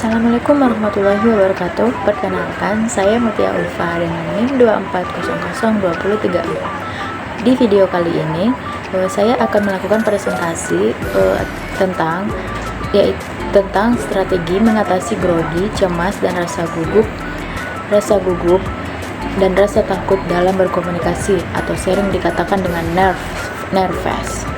Assalamualaikum warahmatullahi wabarakatuh. Perkenalkan, saya Mutia Ulfa dengan NIM 2400203. Di video kali ini, saya akan melakukan presentasi tentang strategi mengatasi grogi, cemas, dan rasa gugup dan rasa takut dalam berkomunikasi, atau sering dikatakan dengan nervous.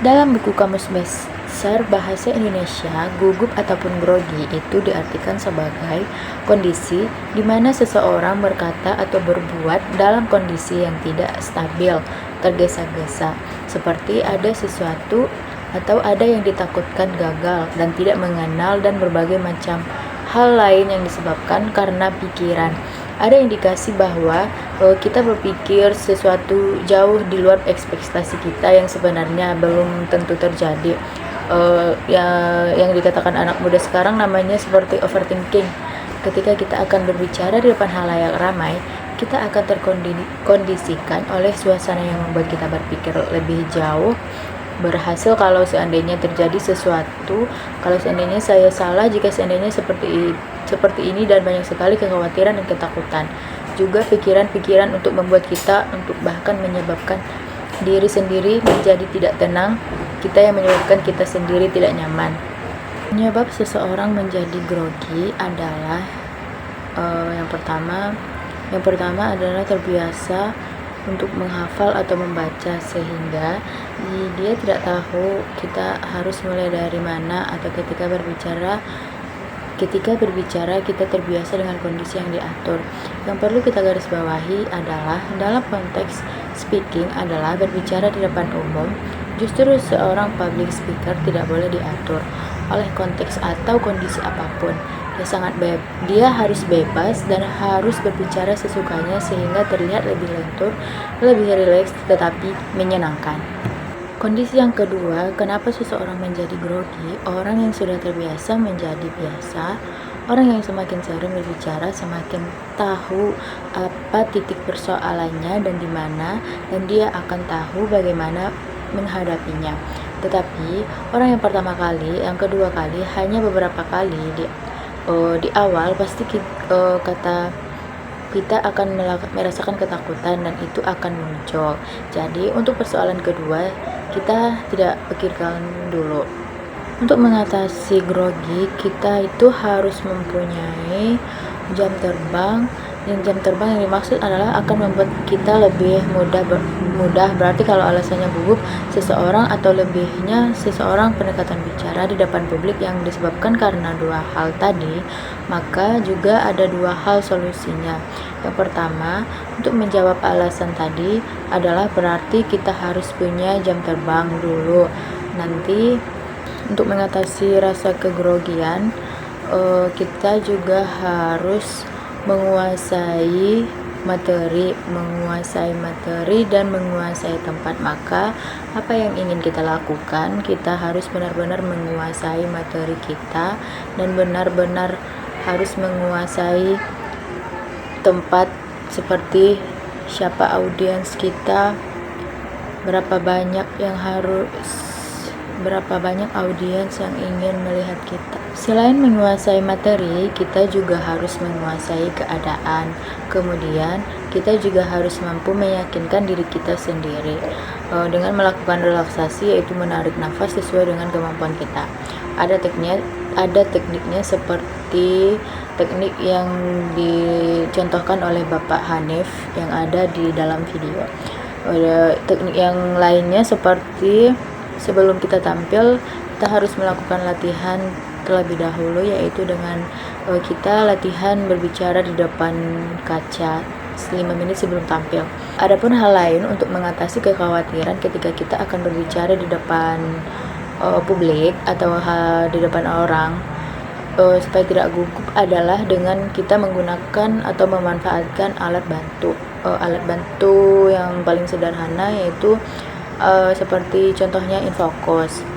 Dalam buku Kamus Besar Bahasa Indonesia, gugup ataupun grogi itu diartikan sebagai kondisi di mana seseorang berkata atau berbuat dalam kondisi yang tidak stabil, tergesa-gesa, seperti ada sesuatu atau ada yang ditakutkan gagal dan tidak mengenal, dan berbagai macam hal lain yang disebabkan karena pikiran. Ada indikasi bahwa kita berpikir sesuatu jauh di luar ekspektasi kita yang sebenarnya belum tentu terjadi. Yang dikatakan anak muda sekarang namanya seperti overthinking. Ketika kita akan berbicara di depan halayak ramai, kita akan terkondisikan oleh suasana yang membuat kita berpikir lebih jauh. Berhasil kalau seandainya terjadi sesuatu, kalau seandainya saya salah, jika seandainya seperti ini, dan banyak sekali kekhawatiran dan ketakutan. Juga pikiran-pikiran untuk membuat kita, untuk bahkan menyebabkan diri sendiri menjadi tidak tenang, kita yang menyebabkan kita sendiri tidak nyaman. Penyebab seseorang menjadi grogi adalah yang pertama adalah terbiasa untuk menghafal atau membaca, sehingga dia tidak tahu kita harus mulai dari mana, atau ketika berbicara kita terbiasa dengan kondisi yang diatur. Yang perlu kita garis bawahi adalah dalam konteks speaking adalah berbicara di depan umum. Justru seorang public speaker tidak boleh diatur oleh konteks atau kondisi apapun. Dia harus bebas dan harus berbicara sesukanya sehingga terlihat lebih lentur, lebih rileks, tetapi menyenangkan. Kondisi yang kedua, kenapa seseorang menjadi grogi? Orang yang sudah terbiasa menjadi biasa. Orang yang semakin sering berbicara semakin tahu apa titik persoalannya dan di mana, dan dia akan tahu bagaimana menghadapinya. Tetapi orang yang pertama kali, yang kedua kali, hanya beberapa kali di awal pasti kita akan merasakan ketakutan dan itu akan muncul. Jadi untuk persoalan kedua, kita tidak pikirkan dulu. Untuk mengatasi grogi, kita itu harus mempunyai jam terbang. Dan jam terbang yang dimaksud adalah akan membuat kita lebih mudah. Berarti kalau alasannya gugup seseorang atau lebihnya seseorang pendekatan bicara di depan publik yang disebabkan karena dua hal tadi, maka juga ada dua hal solusinya. Yang pertama, untuk menjawab alasan tadi adalah berarti kita harus punya jam terbang dulu. Nanti untuk mengatasi rasa kegrogian, kita juga harus menguasai materi dan menguasai tempat. Maka apa yang ingin kita lakukan, kita harus benar-benar menguasai materi kita dan benar-benar harus menguasai tempat, seperti siapa audiens kita, berapa banyak audiens yang ingin melihat kita. Selain menguasai materi, kita juga harus menguasai keadaan. Kemudian kita juga harus mampu meyakinkan diri kita sendiri dengan melakukan relaksasi, yaitu menarik nafas sesuai dengan kemampuan kita. Ada tekniknya seperti teknik yang dicontohkan oleh Bapak Hanif yang ada di dalam video. Ada teknik yang lainnya seperti sebelum kita tampil, kita harus melakukan latihan terlebih dahulu, yaitu dengan kita latihan berbicara di depan kaca 5 menit sebelum tampil. Adapun hal lain untuk mengatasi kekhawatiran ketika kita akan berbicara di depan publik atau di depan orang, supaya tidak gugup adalah dengan kita menggunakan atau memanfaatkan alat bantu yang paling sederhana, yaitu seperti contohnya infocus.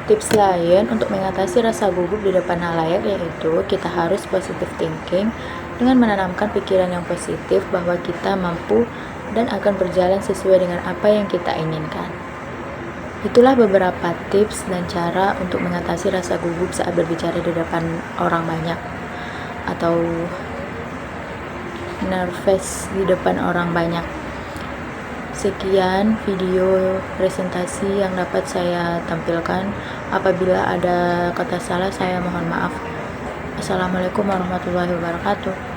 Tips lain untuk mengatasi rasa gugup di depan halayak yaitu kita harus positive thinking dengan menanamkan pikiran yang positif bahwa kita mampu dan akan berjalan sesuai dengan apa yang kita inginkan. Itulah beberapa tips dan cara untuk mengatasi rasa gugup saat berbicara di depan orang banyak atau nervous di depan orang banyak. Sekian video presentasi yang dapat saya tampilkan. Apabila ada kata salah, saya mohon maaf. Assalamualaikum warahmatullahi wabarakatuh.